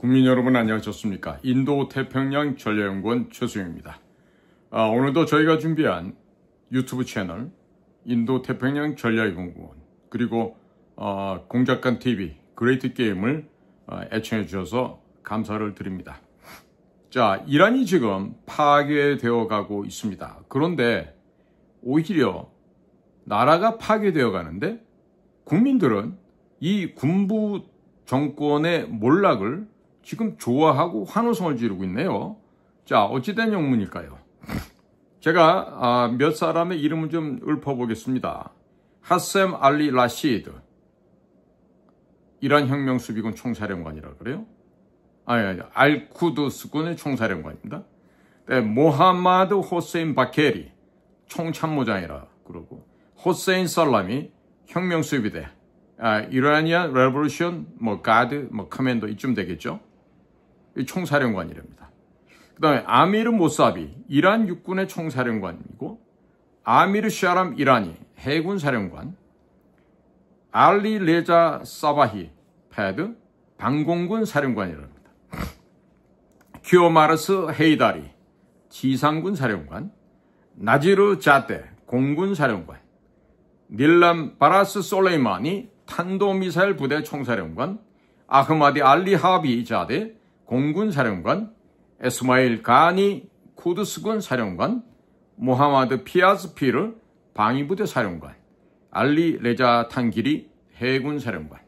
국민 여러분 안녕하셨습니까? 인도태평양 전략연구원 최수영입니다. 오늘도 저희가 준비한 유튜브 채널 인도태평양 전략연구원 그리고 공작관TV 그레이트 게임을 애청해 주셔서 감사를 드립니다. 자, 이란이 지금 파괴되어 가고 있습니다. 그런데 오히려 나라가 파괴되어 가는데 국민들은 이 군부 정권의 몰락을 지금 좋아하고 환호성을 지르고 있네요. 자, 어찌된 영문일까요? 제가 몇 사람의 이름을 좀 읊어보겠습니다. 하셈 알리 라시드, 이란 혁명수비군 총사령관이라 그래요? 알쿠드스군의 총사령관입니다. 네, 모하마드 호세인 바케리 총참모장이라 그러고, 호세인 살라미 혁명수비대, 이라니안 레볼루션 가드 커맨더 이쯤 되겠죠. 이 총사령관이랍니다. 그 다음에 아미르 모사비 이란 육군의 총사령관이고, 아미르 샤람 이라니 해군 사령관, 알리 레자 사바히 패드 방공군 사령관이랍니다. 큐오마르스 헤이다리 지상군 사령관, 나지르 자테 공군 사령관, 닐람 바라스 솔레이마니 탄도미사일 부대 총사령관, 아흐마디 알리 하비 자데 공군 사령관, 에스마일 가니 쿠드스군 사령관, 모하마드 피아즈 피르 방위부대 사령관, 알리 레자 탄기리 해군 사령관.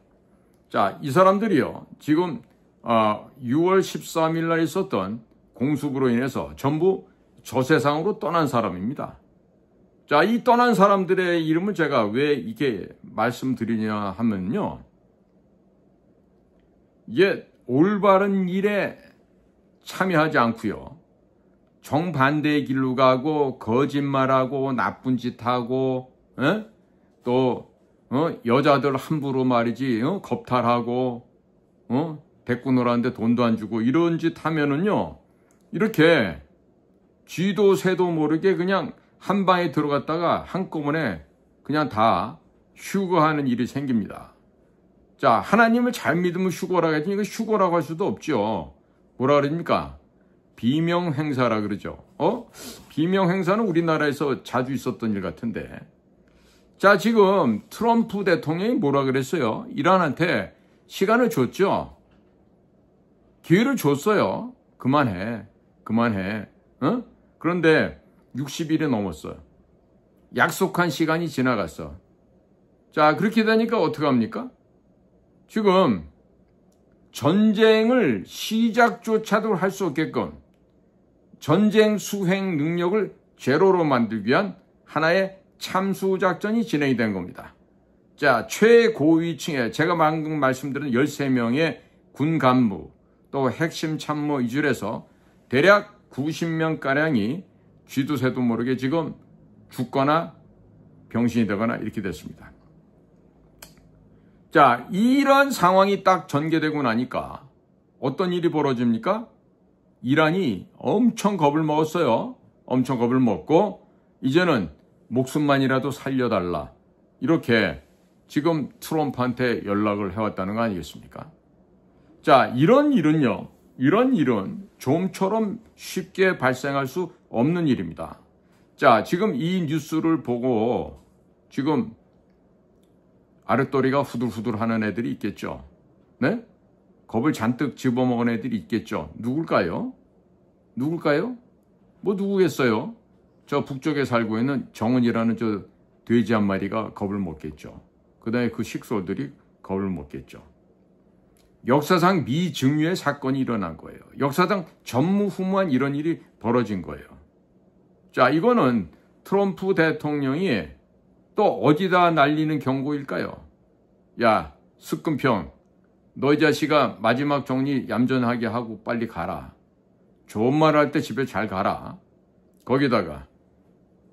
자, 이 사람들이요, 지금 6월 13일 날 있었던 공습으로 인해서 전부 저 세상으로 떠난 사람입니다. 자, 이 떠난 사람들의 이름을 제가 왜 이게 말씀드리냐 하면요, 이게 올바른 일에 참여하지 않고요, 정반대의 길로 가고 거짓말하고 나쁜 짓하고, 또 여자들 함부로 말이지 겁탈하고, 대꾸 놀았는데 돈도 안 주고 이런 짓 하면은요, 이렇게 쥐도 새도 모르게 그냥 한 방에 들어갔다가 한꺼번에 그냥 다 휴거하는 일이 생깁니다. 자, 하나님을 잘 믿으면 휴거라고 하지, 이거 휴거라고 할 수도 없죠. 뭐라 그럽니까? 비명행사라 그러죠. 비명행사는 우리나라에서 자주 있었던 일 같은데. 자, 지금 트럼프 대통령이 뭐라 그랬어요? 이란한테 시간을 줬죠. 기회를 줬어요. 그만해. 그런데 60일이 넘었어요. 약속한 시간이 지나갔어. 자, 그렇게 되니까 어떡합니까? 지금 전쟁을 시작조차도 할 수 없게끔 전쟁 수행 능력을 제로로 만들기 위한 하나의 참수작전이 진행이 된 겁니다. 자, 최고위층에 제가 방금 말씀드린 13명의 군 간부, 또 핵심 참모 이줄에서 대략 90명가량이 쥐도 새도 모르게 지금 죽거나 병신이 되거나 이렇게 됐습니다. 자, 이런 상황이 딱 전개되고 나니까 어떤 일이 벌어집니까? 이란이 엄청 겁을 먹었어요. 엄청 겁을 먹고 이제는 목숨만이라도 살려달라, 이렇게 지금 트럼프한테 연락을 해왔다는 거 아니겠습니까? 자, 이런 일은 좀처럼 쉽게 발생할 수 없는 일입니다. 자, 지금 이 뉴스를 보고 지금 아랫도리가 후들후들 하는 애들이 있겠죠. 네? 겁을 잔뜩 집어먹은 애들이 있겠죠. 누굴까요? 뭐 누구겠어요? 저 북쪽에 살고 있는 정은이라는 저 돼지 한 마리가 겁을 먹겠죠. 그 다음에 그 식솔들이 겁을 먹겠죠. 역사상 미증유의 사건이 일어난 거예요. 역사상 전무후무한 이런 일이 벌어진 거예요. 자, 이거는 트럼프 대통령이 또 어디다 날리는 경고일까요? 야, 스끔평, 너 이 자식아 마지막 정리 얌전하게 하고 빨리 가라. 좋은 말 할 때 집에 잘 가라. 거기다가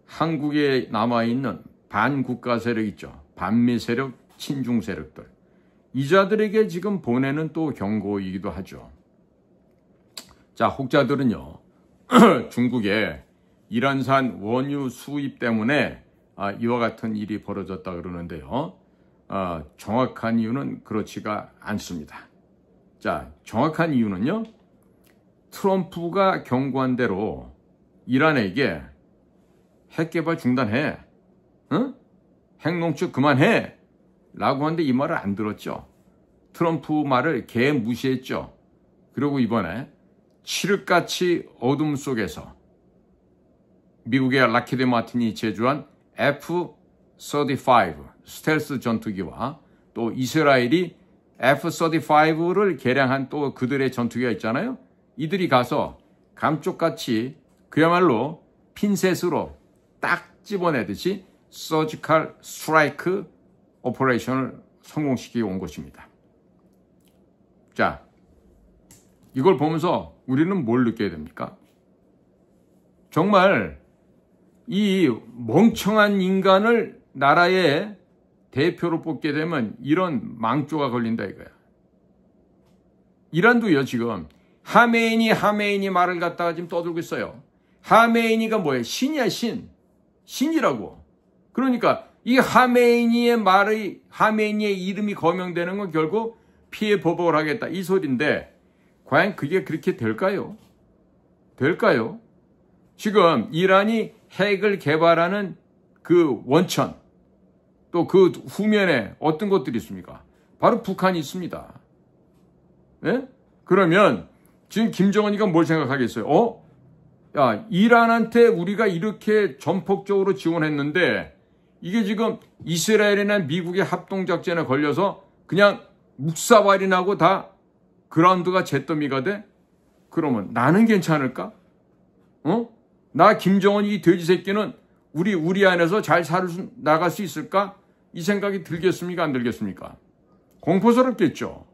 한국에 남아있는 반국가 세력 있죠. 반미 세력, 친중 세력들. 이 자들에게 지금 보내는 또 경고이기도 하죠. 자, 혹자들은요, 중국에 이란산 원유 수입 때문에 이와 같은 일이 벌어졌다 그러는데요. 정확한 이유는 그렇지가 않습니다. 자, 정확한 이유는요. 트럼프가 경고한 대로 이란에게 핵개발 중단해. 응? 핵농축 그만해. 라고 하는데 이 말을 안 들었죠. 트럼프 말을 개무시했죠. 그리고 이번에 칠흑같이 어둠 속에서 미국의 락히드 마틴이 제조한 F-35 스텔스 전투기와 또 이스라엘이 F-35를 개량한 또 그들의 전투기가 있잖아요. 이들이 가서 감쪽같이 그야말로 핀셋으로 딱 집어내듯이 서지컬 스트라이크 오퍼레이션을 성공시키고 온 것입니다. 자, 이걸 보면서 우리는 뭘 느껴야 됩니까? 정말 이 멍청한 인간을 나라의 대표로 뽑게 되면 이런 망조가 걸린다 이거야. 이란도요, 지금 하메이니 말을 갖다가 지금 떠들고 있어요. 하메이니가 뭐예요? 신이야, 신. 신이라고. 그러니까 이 하메이니의 말의, 하메이니의 이름이 거명되는 건 결국 피해 보복을 하겠다 이 소리인데 과연 그게 그렇게 될까요? 될까요? 지금 이란이 핵을 개발하는 그 원천 또 그 후면에 어떤 것들이 있습니까? 바로 북한이 있습니다. 네? 그러면 지금 김정은이가 뭘 생각하겠어요? 야, 이란한테 우리가 이렇게 전폭적으로 지원했는데 이게 지금 이스라엘이나 미국의 합동작전에 걸려서 그냥 묵사발이 나고 다 그라운드가 잿더미가 돼? 그러면 나는 괜찮을까? 나 김정은 이 돼지 새끼는 우리 안에서 잘 나갈 수 있을까? 이 생각이 들겠습니까? 안 들겠습니까? 공포스럽겠죠.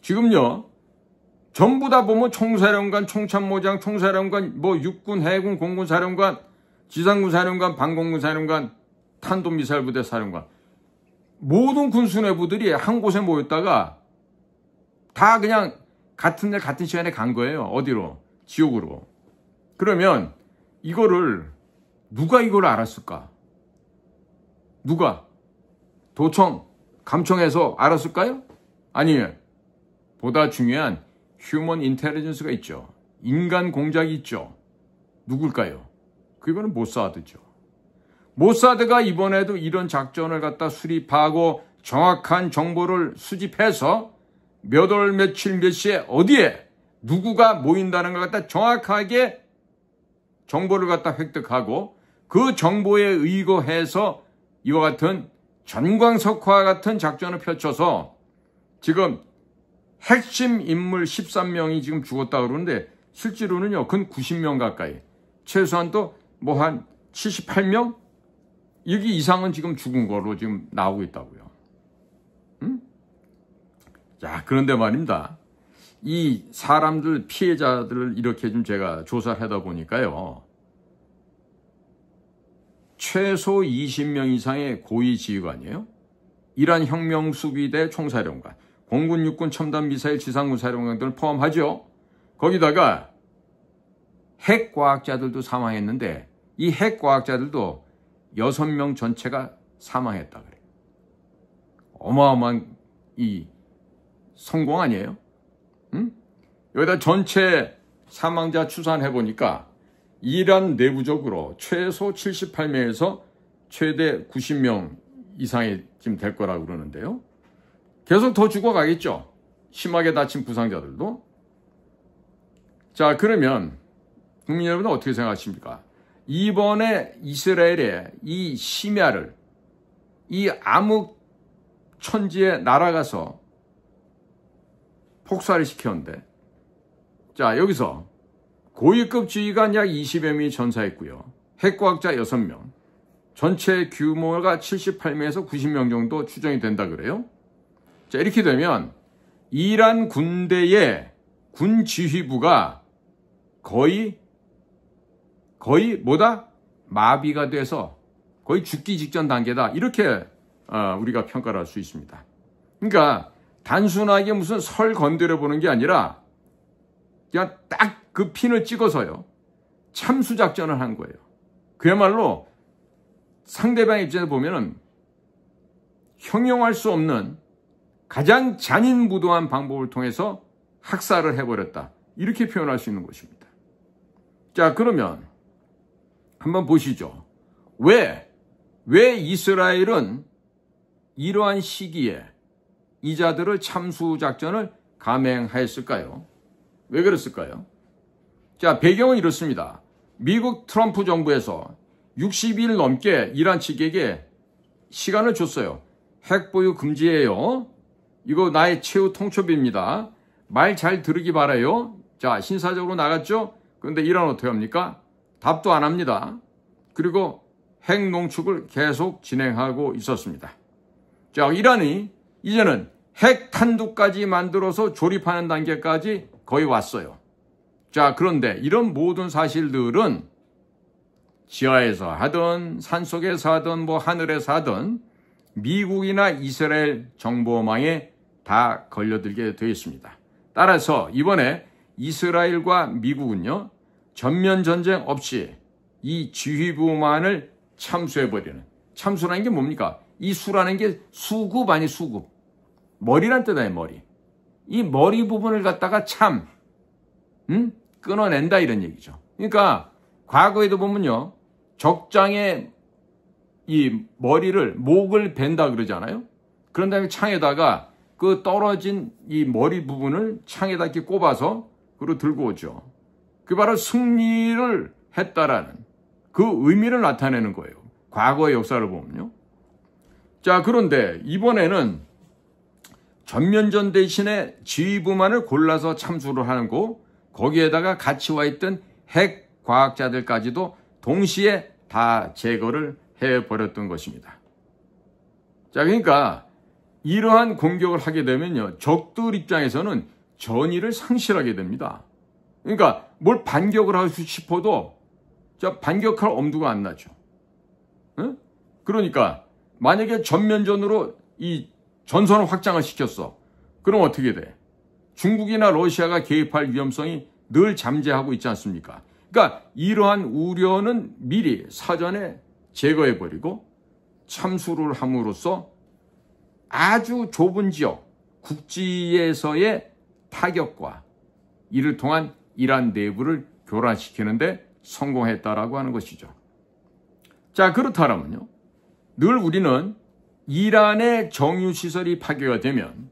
지금요, 전부 다 보면 총사령관, 총참모장, 총사령관, 뭐 육군, 해군, 공군 사령관, 지상군 사령관, 방공군 사령관, 탄도미사일 부대 사령관. 모든 군수뇌부들이 한 곳에 모였다가 다 그냥 같은 날 같은 시간에 간 거예요. 어디로? 지옥으로. 그러면 이거를 누가 이걸 알았을까? 누가? 도청, 감청해서 알았을까요? 아니에요. 보다 중요한 휴먼 인텔리전스가 있죠. 인간 공작이 있죠. 누굴까요? 그거는 모사드죠. 모사드가 이번에도 이런 작전을 갖다 수립하고 정확한 정보를 수집해서 몇 월 며칠 몇 시에 어디에 누구가 모인다는 걸 갖다 정확하게 정보를 갖다 획득하고 그 정보에 의거해서 이와 같은 전광석화와 같은 작전을 펼쳐서 지금 핵심 인물 13명이 지금 죽었다 그러는데 실제로는요, 근 90명 가까이. 최소한 또 뭐 한 78명? 여기 이상은 지금 죽은 거로 지금 나오고 있다고요. 자, 그런데 말입니다. 이 사람들, 피해자들을 이렇게 좀 제가 조사를 하다 보니까요. 최소 20명 이상의 고위 지휘관이에요. 이란 혁명수비대 총사령관, 공군, 육군, 첨단 미사일, 지상군 사령관 등을 포함하죠. 거기다가 핵과학자들도 사망했는데 이 핵과학자들도 6명 전체가 사망했다 그래요. 어마어마한 이 성공 아니에요? 여기다 전체 사망자 추산해 보니까 이란 내부적으로 최소 78명에서 최대 90명 이상이 지금 될 거라고 그러는데요. 계속 더 죽어가겠죠. 심하게 다친 부상자들도. 자, 그러면 국민 여러분은 어떻게 생각하십니까? 이번에 이스라엘의 이 심야를 이 암흑천지에 날아가서 폭살을 시켰는데, 자, 여기서 고위급 지휘관 약 20여 명이 전사했고요. 핵과학자 6명, 전체 규모가 78명에서 90명 정도 추정이 된다 그래요. 자, 이렇게 되면 이란 군대의 군 지휘부가 거의 뭐다? 마비가 돼서 거의 죽기 직전 단계다. 이렇게 우리가 평가를 할 수 있습니다. 그러니까 단순하게 무슨 설 건드려 보는 게 아니라 그냥 딱 그 핀을 찍어서요. 참수작전을 한 거예요. 그야말로 상대방 입장에서 보면은 형용할 수 없는 가장 잔인무도한 방법을 통해서 학살을 해버렸다. 이렇게 표현할 수 있는 것입니다. 자, 그러면 한번 보시죠. 왜 이스라엘은 이러한 시기에 이 자들을 참수작전을 감행하였을까요? 왜 그랬을까요? 자, 배경은 이렇습니다. 미국 트럼프 정부에서 60일 넘게 이란 측에게 시간을 줬어요. 핵 보유 금지예요. 이거 나의 최후 통첩입니다. 말 잘 들으기 바라요. 자, 신사적으로 나갔죠? 그런데 이란 어떻게 합니까? 답도 안 합니다. 그리고 핵 농축을 계속 진행하고 있었습니다. 자, 이란이 이제는 핵 탄두까지 만들어서 조립하는 단계까지 거의 왔어요. 자, 그런데 이런 모든 사실들은 지하에서 하든 산속에서 하든 뭐 하늘에서 하든 미국이나 이스라엘 정보망에 다 걸려들게 되어 있습니다. 따라서 이번에 이스라엘과 미국은요, 전면 전쟁 없이 이 지휘부만을 참수해버리는, 참수라는 게 뭡니까? 이 수라는 게 수급 아니 수급. 머리란 뜻 아니에요, 머리. 이 머리 부분을 갖다가 끊어낸다 이런 얘기죠. 그러니까 과거에도 보면요, 적장에 이 머리를, 목을 벤다 그러잖아요. 그런 다음에 창에다가 그 떨어진 이 머리 부분을 창에다 이렇게 꼽아서 그리고 들고 오죠. 그게 바로 승리를 했다라는 그 의미를 나타내는 거예요. 과거의 역사를 보면요. 자, 그런데 이번에는 전면전 대신에 지휘부만을 골라서 참수를 하는 거, 거기에다가 같이 와 있던 핵 과학자들까지도 동시에 다 제거를 해버렸던 것입니다. 자, 그러니까 이러한 공격을 하게 되면요, 적들 입장에서는 전의를 상실하게 됩니다. 그러니까 뭘 반격을 하고 싶어도 반격할 엄두가 안 나죠. 응? 그러니까 만약에 전면전으로 이 전선을 확장을 시켰어. 그럼 어떻게 돼? 중국이나 러시아가 개입할 위험성이 늘 잠재하고 있지 않습니까? 그러니까 이러한 우려는 미리 사전에 제거해버리고 참수를 함으로써 아주 좁은 지역, 국지에서의 타격과 이를 통한 이란 내부를 교란시키는데 성공했다라고 하는 것이죠. 자, 그렇다면요, 늘 우리는 이란의 정유시설이 파괴가 되면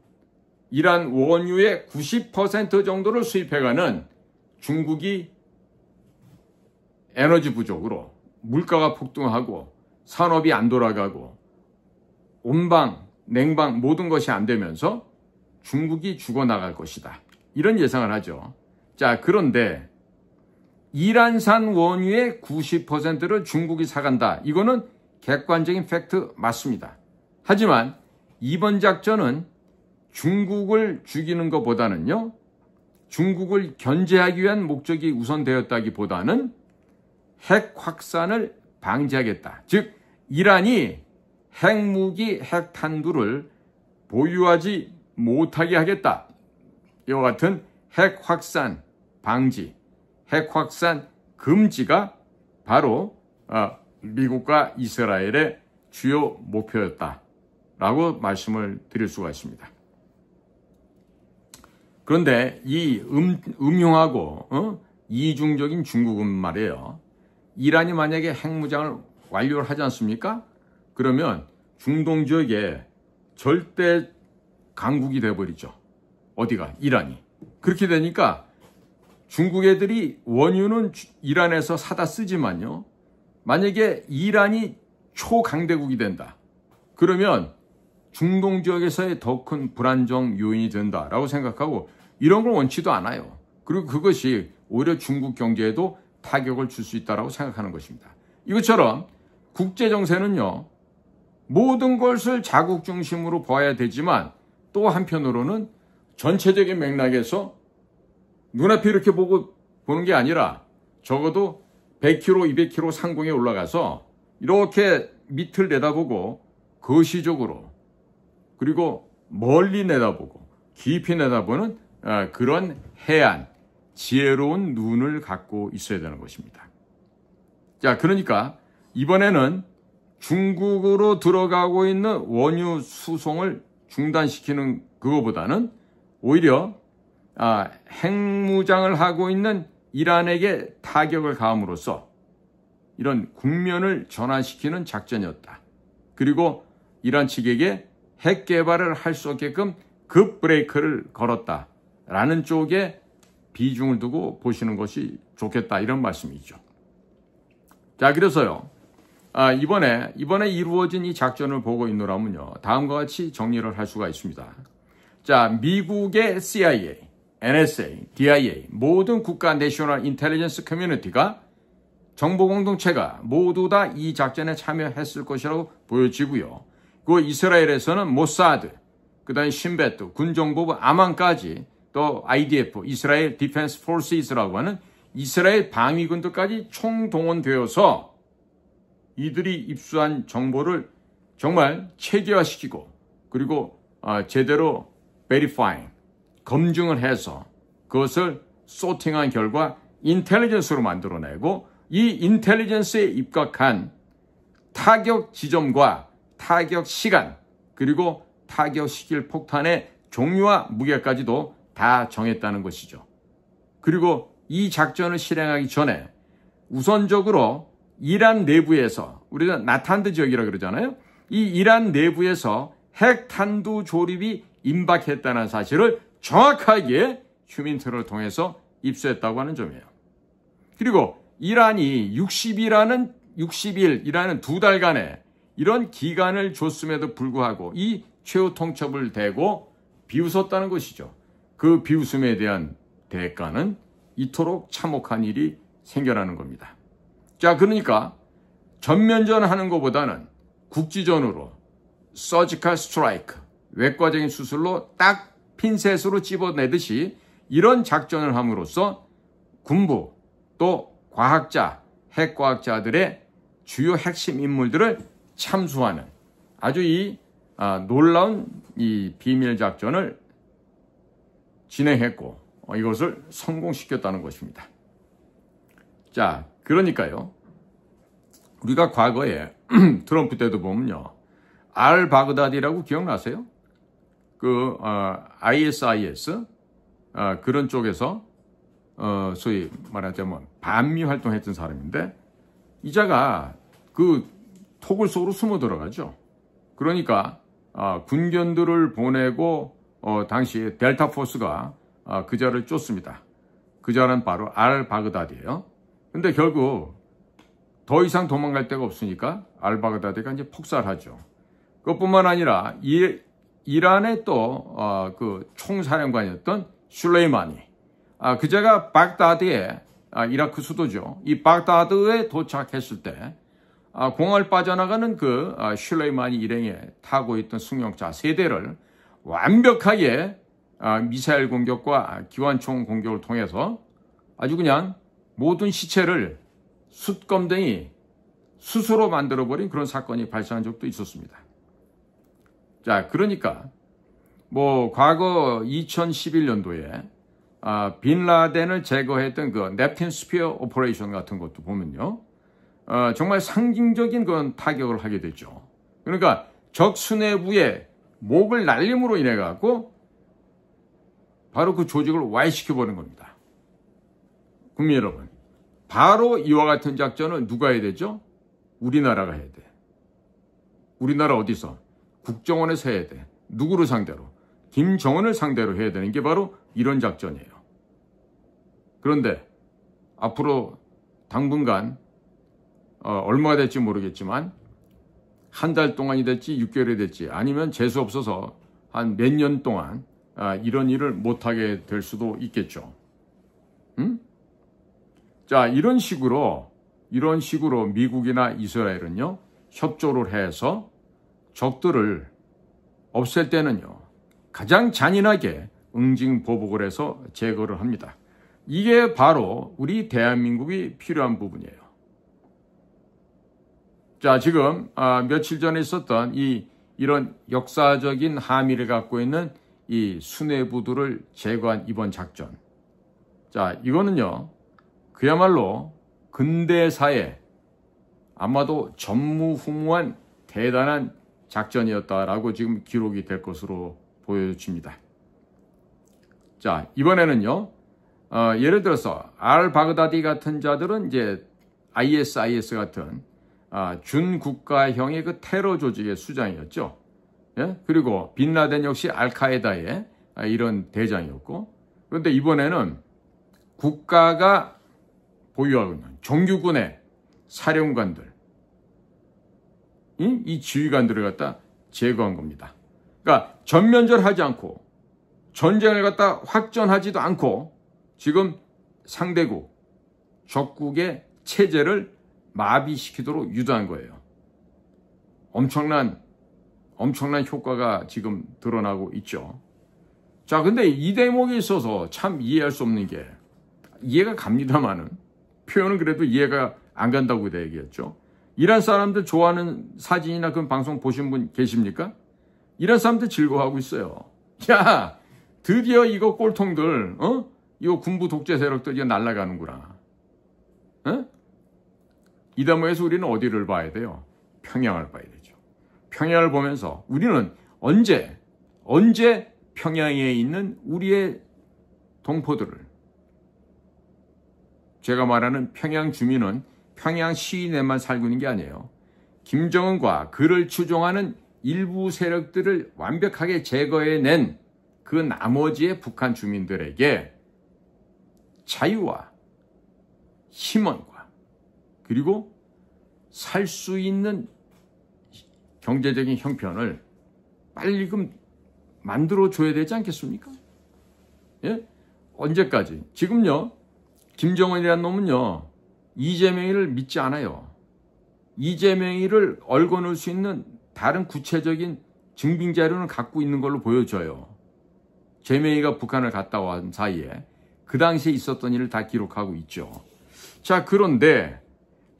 이란 원유의 90% 정도를 수입해가는 중국이 에너지 부족으로 물가가 폭등하고 산업이 안 돌아가고 온방, 냉방 모든 것이 안 되면서 중국이 죽어나갈 것이다. 이런 예상을 하죠. 자, 그런데 이란산 원유의 90%를 중국이 사간다. 이거는 객관적인 팩트 맞습니다. 하지만 이번 작전은 중국을 죽이는 것보다는요, 중국을 견제하기 위한 목적이 우선되었다기보다는 핵 확산을 방지하겠다. 즉, 이란이 핵무기, 핵탄두를 보유하지 못하게 하겠다. 이와 같은 핵 확산 방지, 핵 확산 금지가 바로 미국과 이스라엘의 주요 목표였다라고 말씀을 드릴 수가 있습니다. 그런데 이 음흉하고 이중적인 중국은 말이에요. 이란이 만약에 핵무장을 완료를 하지 않습니까? 그러면 중동 지역에 절대 강국이 돼버리죠. 어디가? 이란이. 그렇게 되니까 중국 애들이 원유는 이란에서 사다 쓰지만요, 만약에 이란이 초강대국이 된다. 그러면 중동 지역에서의 더 큰 불안정 요인이 된다라고 생각하고 이런 걸 원치도 않아요. 그리고 그것이 오히려 중국 경제에도 타격을 줄 수 있다고 생각하는 것입니다. 이것처럼 국제정세는요, 모든 것을 자국 중심으로 봐야 되지만 또 한편으로는 전체적인 맥락에서 눈앞에 이렇게 보는 게 아니라 적어도 100km, 200km 상공에 올라가서 이렇게 밑을 내다보고 거시적으로 그리고 멀리 내다보고 깊이 내다보는 그런 해안, 지혜로운 눈을 갖고 있어야 되는 것입니다. 자, 그러니까 이번에는 중국으로 들어가고 있는 원유 수송을 중단시키는 그거보다는 오히려 핵무장을 하고 있는 이란에게 타격을 가함으로써 이런 국면을 전환시키는 작전이었다. 그리고 이란 측에게 핵 개발을 할 수 없게끔 급 브레이크를 걸었다라는 쪽에 비중을 두고 보시는 것이 좋겠다, 이런 말씀이죠. 자, 그래서요. 이번에 이루어진 이 작전을 보고 있노라면요, 다음과 같이 정리를 할 수가 있습니다. 자, 미국의 CIA, NSA, DIA, 모든 국가 내셔널 인텔리전스 커뮤니티가 정보 공동체가 모두 다 이 작전에 참여했을 것이라고 보여지고요. 그 이스라엘에서는 모사드, 그다음에 신베트, 군정보부 아만까지, 또 IDF, 이스라엘 디펜스 포스라고 하는 이스라엘 방위군들까지 총동원되어서 이들이 입수한 정보를 정말 체계화시키고, 그리고 제대로 verifying, 검증을 해서 그것을 소팅한 결과 인텔리전스로 만들어내고, 이 인텔리전스에 입각한 타격 지점과 타격 시간, 그리고 타격시킬 폭탄의 종류와 무게까지도 다 정했다는 것이죠. 그리고 이 작전을 실행하기 전에 우선적으로 이란 내부에서, 우리가 나탄드 지역이라고 그러잖아요. 이 이란 내부에서 핵탄두 조립이 임박했다는 사실을 정확하게 휴민트를 통해서 입수했다고 하는 점이에요. 그리고 이란이 60일이라는 두 달간의 이런 기간을 줬음에도 불구하고 이 최후 통첩을 대고 비웃었다는 것이죠. 그 비웃음에 대한 대가는 이토록 참혹한 일이 생겨나는 겁니다. 자, 그러니까 전면전하는 것보다는 국지전으로 서지컬 스트라이크, 외과적인 수술로 딱 핀셋으로 찝어내듯이 이런 작전을 함으로써 군부 또 과학자, 핵과학자들의 주요 핵심 인물들을 참수하는 아주 놀라운 이 비밀 작전을 진행했고, 이것을 성공시켰다는 것입니다. 자, 그러니까요, 우리가 과거에 트럼프 때도 보면요, 알 바그다디라고 기억나세요? 그 ISIS 그런 쪽에서 소위 말하자면 반미 활동했던 사람인데, 이자가 그 토굴 속으로 숨어 들어가죠. 그러니까 군견들을 보내고 당시 델타 포스가 그자를 쫓습니다. 그자는 바로 알 바그다디예요. 근데 결국 더 이상 도망갈 데가 없으니까 알 바그다디가 이제 폭살하죠. 그것뿐만 아니라 이란의 또 그 총사령관이었던 슐레이마니, 그자가 baghdad에 이라크 수도죠. 이 baghdad에 도착했을 때 공항을 빠져나가는 그 슐레이마니 일행에 타고 있던 승용차 3대를 완벽하게 미사일 공격과 기관총 공격을 통해서 아주 그냥 모든 시체를 숯검댕이 숯으로 만들어버린 그런 사건이 발생한 적도 있었습니다. 자, 그러니까 뭐 과거 2011년도에 빈 라덴을 제거했던 그 넵튠 스피어 오퍼레이션 같은 것도 보면요, 정말 상징적인 그런 타격을 하게 됐죠. 그러니까 적 수뇌부의 목을 날림으로 인해 갖고 바로 그 조직을 와해시켜버린 겁니다. 국민 여러분, 바로 이와 같은 작전을 누가 해야 되죠? 우리나라가 해야 돼. 우리나라 어디서? 국정원에서 해야 돼. 누구를 상대로? 김정은을 상대로 해야 되는 게 바로 이런 작전이에요. 그런데 앞으로 당분간 얼마가 될지 모르겠지만 한 달 동안이 될지 6개월이 될지 아니면 재수 없어서 한 몇 년 동안 이런 일을 못하게 될 수도 있겠죠. 자, 이런 식으로 미국이나 이스라엘은요, 협조를 해서 적들을 없앨 때는요, 가장 잔인하게 응징보복을 해서 제거를 합니다. 이게 바로 우리 대한민국이 필요한 부분이에요. 자, 지금 며칠 전에 있었던 이런 역사적인 함의를 갖고 있는 이 수뇌부들을 제거한 이번 작전. 자, 이거는요, 그야말로 근대사에 아마도 전무후무한 대단한 작전이었다라고 지금 기록이 될 것으로 보여집니다. 자, 이번에는요, 예를 들어서 알바그다디 같은 자들은 이제 IS 같은 준국가형의 그 테러 조직의 수장이었죠. 예? 그리고 빈라덴 역시 알카에다의 이런 대장이었고, 그런데 이번에는 국가가 보유하고 있는 정규군의 사령관들, 이 지휘관들을 갖다 제거한 겁니다. 그러니까 전면전하지 않고 전쟁을 갖다 확전하지도 않고 지금 상대국, 적국의 체제를 마비시키도록 유도한 거예요. 엄청난 효과가 지금 드러나고 있죠. 자, 근데 이 대목에 있어서 참 이해할 수 없는 게, 이해가 갑니다만은 표현은 그래도 이해가 안 간다고 얘기했죠. 이란 사람들 좋아하는 사진이나 그런 방송 보신 분 계십니까? 이란 사람들 즐거워하고 있어요. 야, 드디어 이거 꼴통들, 이거 군부 독재 세력들 이거 날아가는구나. 이 대목에서 우리는 어디를 봐야 돼요? 평양을 봐야 되죠. 평양을 보면서 우리는 언제 평양에 있는 우리의 동포들을, 제가 말하는 평양 주민은 평양 시내만 살고 있는 게 아니에요. 김정은과 그를 추종하는 일부 세력들을 완벽하게 제거해낸 그 나머지의 북한 주민들에게 자유와 희망과 그리고 살 수 있는 경제적인 형편을 빨리 만들어줘야 되지 않겠습니까? 예? 언제까지? 지금요, 김정은이라는 놈은요, 이재명이를 믿지 않아요. 이재명이를 얽어놓을 수 있는 다른 구체적인 증빙 자료는 갖고 있는 걸로 보여져요. 재명이가 북한을 갔다 온 사이에 그 당시에 있었던 일을 다 기록하고 있죠. 자, 그런데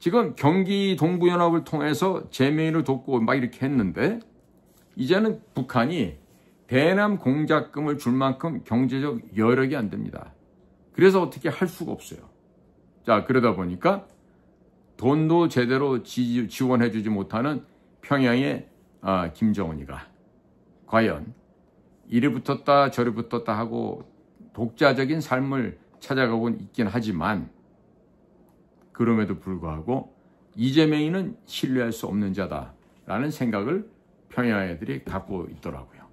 지금 경기 동부연합을 통해서 재명이를 돕고 막 이렇게 했는데, 이제는 북한이 대남 공작금을 줄 만큼 경제적 여력이 안 됩니다. 그래서 어떻게 할 수가 없어요. 자, 그러다 보니까 돈도 제대로 지원해주지 못하는 평양의 김정은이가 과연 이리 붙었다 저리 붙었다 하고 독자적인 삶을 찾아가고 있긴 하지만, 그럼에도 불구하고 이재명이는 신뢰할 수 없는 자다라는 생각을 평양 애들이 갖고 있더라고요.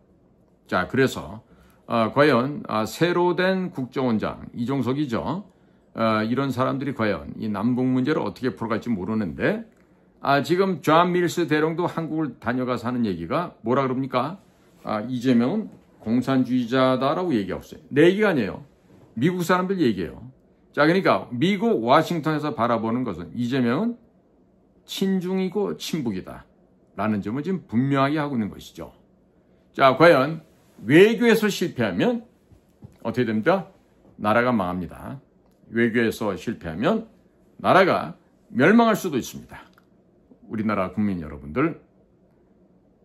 자, 그래서 과연 새로 된 국정원장 이종석이죠. 이런 사람들이 과연 이 남북 문제를 어떻게 풀어갈지 모르는데, 지금 존 밀스 대령도 한국을 다녀가서 하는 얘기가 뭐라 그럽니까? 이재명은 공산주의자다라고 얘기하고 있어요. 내 얘기가 아니에요. 미국 사람들 얘기예요. 자, 그러니까 미국 워싱턴에서 바라보는 것은 이재명은 친중이고 친북이다 라는 점을 지금 분명하게 하고 있는 것이죠. 자, 과연 외교에서 실패하면 어떻게 됩니까? 나라가 망합니다. 외교에서 실패하면 나라가 멸망할 수도 있습니다. 우리나라 국민 여러분들,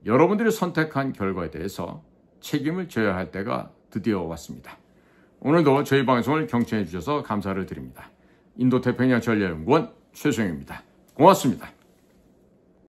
여러분들이 선택한 결과에 대해서 책임을 져야 할 때가 드디어 왔습니다. 오늘도 저희 방송을 경청해 주셔서 감사를 드립니다. 인도태평양 전략연구원 최소영입니다. 고맙습니다.